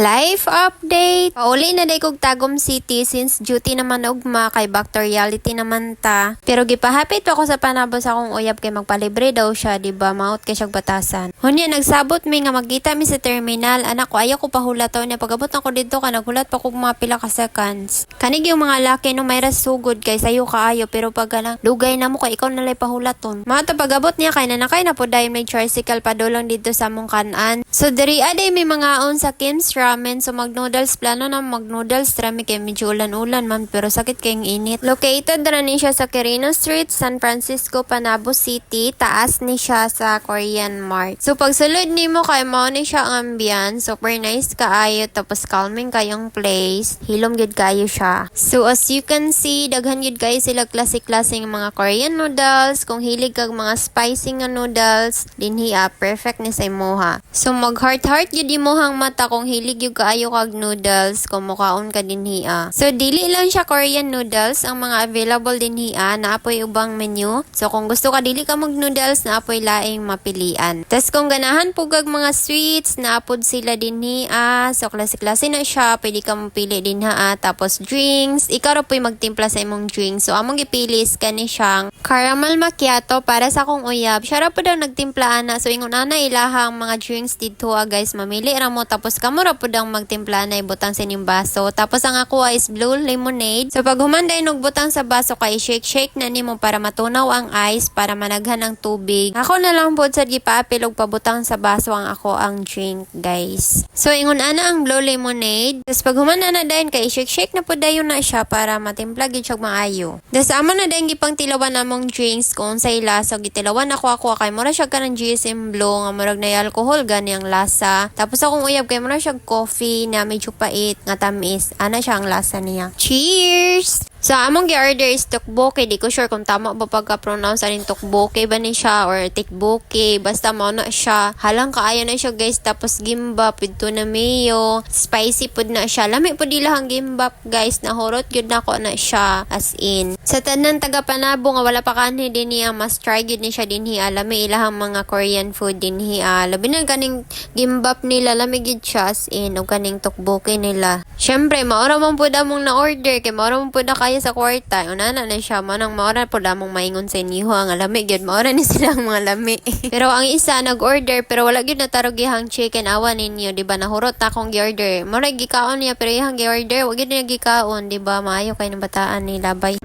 Life update! Pauli na day kog Tagum City since duty naman ugma kay back to reality naman ta. Pero gipahapit pa ko sa panabos akong uyab kay magpalibre daw siya, di ba? Maot kay siyang batasan. Hunya nagsabot mi nga magkita mi sa terminal. Anak ko ayaw ko pahulaton niya pagabot na ko dito ka naghulat pa kog mga pila ka seconds. Kanig yung mga laki no may rasugod kay sayo kaayo pero pag lang dugay na mo kay ikaw nalay pahulaton. Mato pagabot niya kay nanakay na po dayon may tricycle pa dolong dito sa mong kanan. So diri aday may mga on sa Kim's Ramen. So mag-noodles, plano na mag-noodles. Rami kay medyo ulan-ulan man pero sakit kayong init. Located na ni siya sa Quirino Street, San Francisco, Panabo City. Taas ni siya sa Korean Mart. So pagsulod ni mo kay mao ni siya ang ambience. Super nice kaayo tapos calming kayong place. Hilom gud kayo siya. So as you can see, daghan gud kayo sila klase-klaseng mga Korean noodles. Kung hilig kag mga spicy nga noodles, dinhi perfect ni sa imoha. So mag heart gud imohang mata kung hilig yung kaayo kag noodles kung mukaon ka dinhiya. So dili lang siya Korean noodles, ang mga available dinhiya naapoy ubang menu. So kung gusto ka dili ka mag noodles naapoy laing mapilian. Tas kung ganahan pugag mga sweets naapod sila dinhiya. So klase-klase na siya, pwede ka mapili dinha. Tapos drinks, ikaw ra po'y magtimpla sa imong drinks. So among gipili is kani siyang caramel macchiato para sa akong uyab. Siya ra po daw nagtimpla ana. So ingon ana ilahang mga drinks dito guys, mamili ra mo tapos kamo ra po daw magtimpla na ibutang sa inyong baso. Tapos ang ako is blue lemonade. So pag humanday og butang sa baso kay shake na nimo para matunaw ang ice para managhan ang tubig. Ako na lang po sa gipaapil og pabutang sa baso ang ako ang drink guys. So ingon ana ang blue lemonade. Tapos pag humana na dayon kay shake na po dayon na siya para matimpla gid siya maayo. Tapos amo na dayon gipang tilawan namong drinks kung sa lasa gitilawan ako kay mura siya kanang GSM blue nga murag na alcohol gani ang lasa. Tapos akong uyab kay mura siya coffee na medyo pait nga tamis. Ana siya ang lasa niya. Cheers! So, among gi-order is tteokbokki. Di ko sure kung tama ba pagka-pronounce aning tteokbokki ba ni siya or tikbokki. Basta mo na siya. Halang kaayo na siya guys. Tapos gimbap, ito na mayo. Spicy pud na siya. Lami po di lang gimbap guys. Nahurot yun na ko na siya. As in. Sa tanan taga Panabo nga wala pa kanhi din niya. Mas try yun ni siya din hiya. Lami ilahang mga Korean food din hiya. Labi na kaning gimbap nila. Lami gid siya as in. O kaning tteokbokki nila. Syempre, maura man po damong na-order. Kay maura man po na kayo sa kwarta, unana na siya manang maoran po lamang maingon sa inyo ang lami gyud maoran ni sila ang mga lami. Pero ang isa nag-order pero wala gyud natarog ihang chicken awan ninyo, di ba? Nahurot na akong gi-order. Mura gikaon niya pero ihang gi-order wag gyud niya gikaon, di ba? Maayo kay ng bataan ni labay.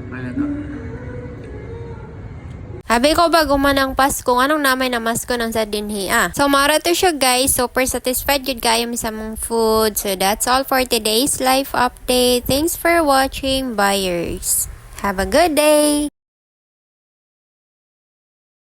Habi ko ba gumanang Pasko, anong namay na masko ng sa dinhi So mara to siya guys, super satisfied good kayo sa mong food. So that's all for today's life update. Thanks for watching, buyers. Have a good day!